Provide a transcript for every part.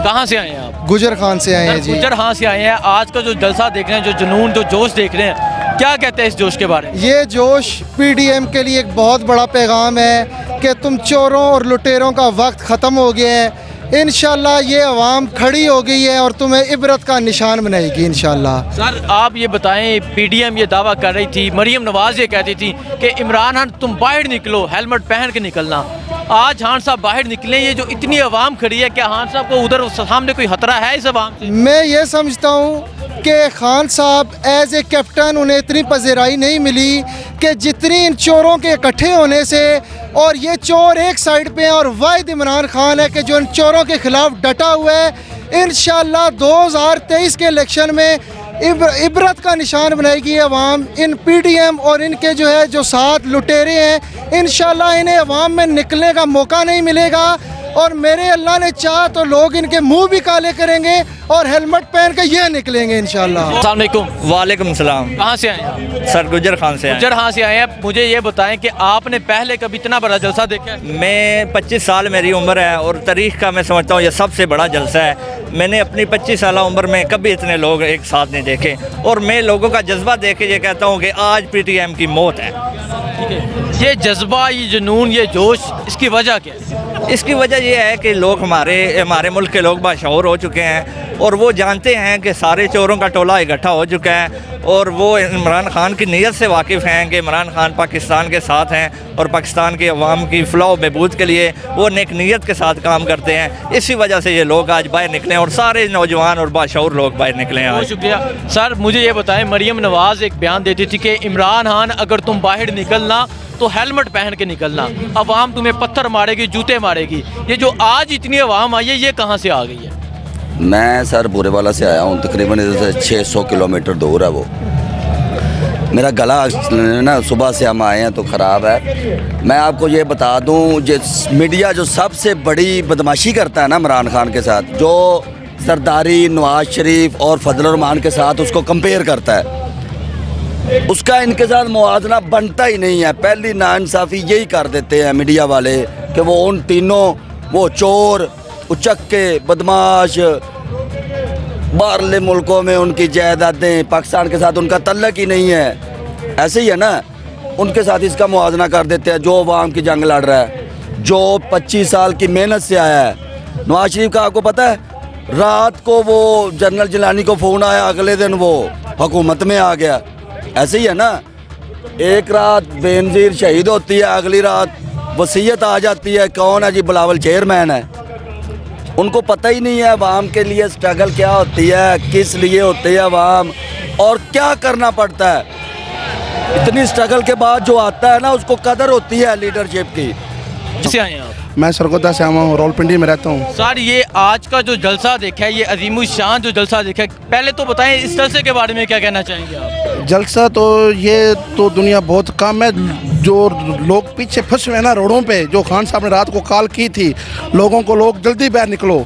کہاں سے آئے ہیں آپ؟ گجر خان سے آئے ہیں جی۔ گجر خان سے آئے ہیں، آج کا جو جلسہ دیکھ رہے ہیں، جو جنون جو جوش دیکھ رہے ہیں، کیا کہتے ہیں اس جوش کے بارے میں؟ یہ جوش پی ڈی ایم کے لیے ایک بہت بڑا پیغام ہے کہ تم چوروں اور لٹیروں کا وقت ختم ہو گیا ہے۔ انشاءاللہ یہ عوام کھڑی ہو گئی ہے اور تمہیں عبرت کا نشان بنائے گی انشاءاللہ۔ سر آپ یہ بتائیں، پی ڈی ایم یہ دعویٰ کر رہی تھی، مریم نواز یہ کہتی تھی کہ عمران خان تم باہر نکلو، ہیلمٹ پہن کے نکلنا۔ آج خان صاحب باہر نکلیں، یہ جو اتنی عوام کھڑی ہے، کیا خان صاحب کو ادھر سامنے کوئی خطرہ ہے اس عوام سے؟ میں یہ سمجھتا ہوں کہ خان صاحب ایز اے کیپٹن انہیں اتنی پذیرائی نہیں ملی کہ جتنی ان چوروں کے اکٹھے ہونے سے، اور یہ چور ایک سائیڈ پہ ہیں اور واحد عمران خان ہے کہ جو ان چوروں کے خلاف ڈٹا ہوا ہے۔ انشاءاللہ 2023 کے الیکشن میں عبرت کا نشان بنائے گی عوام ان پی ڈی ایم اور ان کے جو ہے جو ساتھ لٹیرے ہیں۔ انشاءاللہ انہیں عوام میں نکلنے کا موقع نہیں ملے گا، اور میرے اللہ نے چاہا تو لوگ ان کے منہ بھی کالے کریں گے اور ہیلمٹ پہن کے یہ نکلیں گے انشاءاللہ۔ السلام علیکم۔ وعلیکم السلام۔ کہاں سے آئے ہیں؟ سر گجر خان سے گجر خان سے آئے ہیں۔ مجھے یہ بتائیں کہ آپ نے پہلے کبھی اتنا بڑا جلسہ دیکھا ہے؟ میں 25 سال میری عمر ہے اور تاریخ کا میں سمجھتا ہوں یہ سب سے بڑا جلسہ ہے۔ میں نے اپنی 25 سالہ عمر میں کبھی اتنے لوگ ایک ساتھ نہیں دیکھے، اور میں لوگوں کا جذبہ دیکھ کے یہ کہتا ہوں کہ آج پی ٹی ایم کی موت ہے۔ یہ جذبہ، یہ جنون، یہ جوش، اس کی وجہ کیا ہے؟ اس کی وجہ یہ ہے کہ لوگ ہمارے ملک کے لوگ باشعور ہو چکے ہیں، اور وہ جانتے ہیں کہ سارے چوروں کا ٹولہ اکٹھا ہو چکا ہے، اور وہ عمران خان کی نیت سے واقف ہیں کہ عمران خان پاکستان کے ساتھ ہیں، اور پاکستان کی عوام کی فلاح و بہبود کے لیے وہ نیک نیت کے ساتھ کام کرتے ہیں۔ اسی وجہ سے یہ لوگ آج باہر نکلے ہیں، اور سارے نوجوان اور باشعور لوگ باہر نکلے ہیں بہت آج۔ شکریہ سر۔ مجھے یہ بتائیں، مریم نواز ایک بیان دیتی تھی کہ عمران خان اگر تم باہر نکلنا تو ہیلمٹ پہن کے نکلنا، عوام تمہیں پتھر مارے گی، جوتے مارے گی۔ یہ جو آج اتنی عوام آئی ہے، یہ کہاں سے آ گئی ہے؟ میں سر بورے والا سے آیا ہوں، تقریباً ادھر سے 600 کلومیٹر دور ہے وہ۔ میرا گلا نا صبح سے ہم آئے ہیں تو خراب ہے۔ میں آپ کو یہ بتا دوں، میڈیا جو سب سے بڑی بدماشی کرتا ہے نا عمران خان کے ساتھ، جو سرداری نواز شریف اور فضل الرحمان کے ساتھ اس کو کمپیئر کرتا ہے، اس کا ان کے ساتھ موازنہ بنتا ہی نہیں ہے۔ پہلی ناانصافی یہی کر دیتے ہیں میڈیا والے کہ وہ ان تینوں، وہ چور، اچکے، بدماش، باہرلے ملکوں میں ان کی جائیدادیں، پاکستان کے ساتھ ان کا تعلق ہی نہیں ہے، ایسے ہی ہے نا، ان کے ساتھ اس کا موازنہ کر دیتے ہیں۔ جو عوام کی جنگ لڑ رہا ہے، جو 25 سال کی محنت سے آیا ہے۔ نواز شریف کا آپ کو پتہ ہے، رات کو وہ جنرل جیلانی کو فون آیا، اگلے دن وہ حکومت میں آ گیا۔ ایسے ہی ہے نا، ایک رات بے نظیر شہید ہوتی ہے، اگلی رات وصیت آ جاتی ہے، کون ہے جی؟ بلاول چیئرمین ہے۔ ان کو پتہ ہی نہیں ہے عوام کے لیے سٹرگل کیا ہوتی ہے، کس لیے ہوتی ہے عوام، اور کیا کرنا پڑتا ہے۔ اتنی سٹرگل کے بعد جو آتا ہے نا، اس کو قدر ہوتی ہے لیڈرشپ کی۔ کسے آئے ہیں آپ؟ میں سرگودا سے آیا ہوں، راولپنڈی میں رہتا ہوں۔ سر یہ آج کا جو جلسہ دیکھا ہے، یہ عظیم الشان جو جلسہ دیکھا ہے، پہلے تو بتائیں اس جلسے کے بارے میں کیا کہنا چاہیں گے آپ؟ جلسہ تو یہ تو دنیا بہت کم ہے، جو لوگ پیچھے پھنس ہوئے ہیں نا روڈوں پہ، جو خان صاحب نے رات کو کال کی تھی لوگوں کو، لوگ جلدی باہر نکلو۔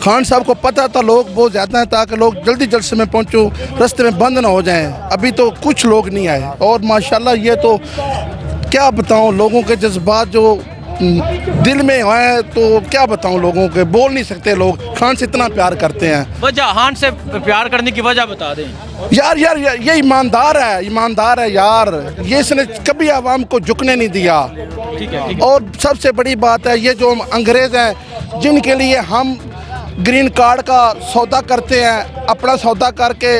خان صاحب کو پتہ تھا لوگ بہت زیادہ ہیں، تاکہ لوگ جلدی جلسے میں پہنچو، رستے میں بند نہ ہو جائیں۔ ابھی تو کچھ لوگ نہیں آئے، اور ماشاءاللہ یہ تو کیا بتاؤں، لوگوں کے جذبات جو دل میں ہیں تو کیا بتاؤں، لوگوں کے بول نہیں سکتے۔ لوگ خان سے اتنا پیار کرتے ہیں۔ وجہ خان سے پیار کرنے کی وجہ بتا دیں۔ یار یہ ایماندار ہے یار، یہ اس نے کبھی عوام کو جھکنے نہیں دیا۔ ٹھیک ہے۔ اور سب سے بڑی بات ہے، یہ جو انگریز ہیں جن کے لیے ہم گرین کارڈ کا سودا کرتے ہیں، اپنا سودا کر کے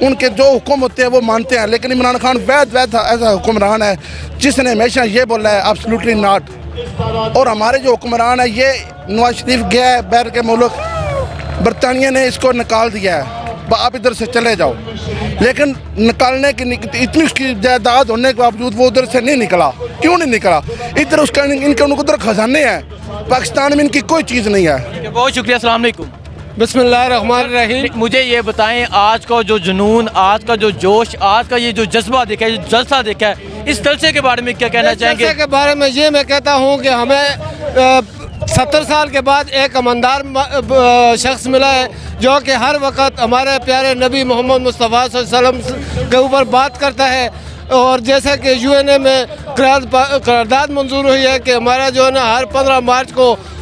ان کے جو حکم ہوتے ہیں وہ مانتے ہیں، لیکن عمران خان وید ایسا حکمران ہے جس نے ہمیشہ یہ بولا ہے ایبسلیوٹلی ناٹ۔ اور ہمارے جو حکمران ہے، یہ نواز شریف گیا ہے باہر کے ملک، برطانیہ نے اس کو نکال دیا ہے، آپ ادھر سے چلے جاؤ، لیکن نکالنے کی اتنی اس کی جائیداد ہونے کے باوجود وہ ادھر سے نہیں نکلا۔ کیوں نہیں نکلا؟ ادھر اس کا ان کے ادھر خزانے ہیں، پاکستان میں ان کی کوئی چیز نہیں ہے۔ بہت شکریہ، السلام علیکم۔ بسم اللہ الرحمن الرحیم۔ مجھے یہ بتائیں، آج کا جو جنون، آج کا جو جوش، آج کا یہ جو جذبہ دیکھا ہے، جو جلسہ دیکھا ہے، اس جلسے کے بارے میں کیا کہنا چاہیں گے؟ جلسے کے بارے میں یہ میں کہتا ہوں کہ ہمیں 70 سال کے بعد ایک اماندار شخص ملا ہے، جو کہ ہر وقت ہمارے پیارے نبی محمد مصطفیٰ صلی اللہ علیہ وسلم کے اوپر بات کرتا ہے، اور جیسا کہ UN میں قرارداد منظور ہوئی ہے کہ ہمارا جو ہے نا ہر 15 مارچ کو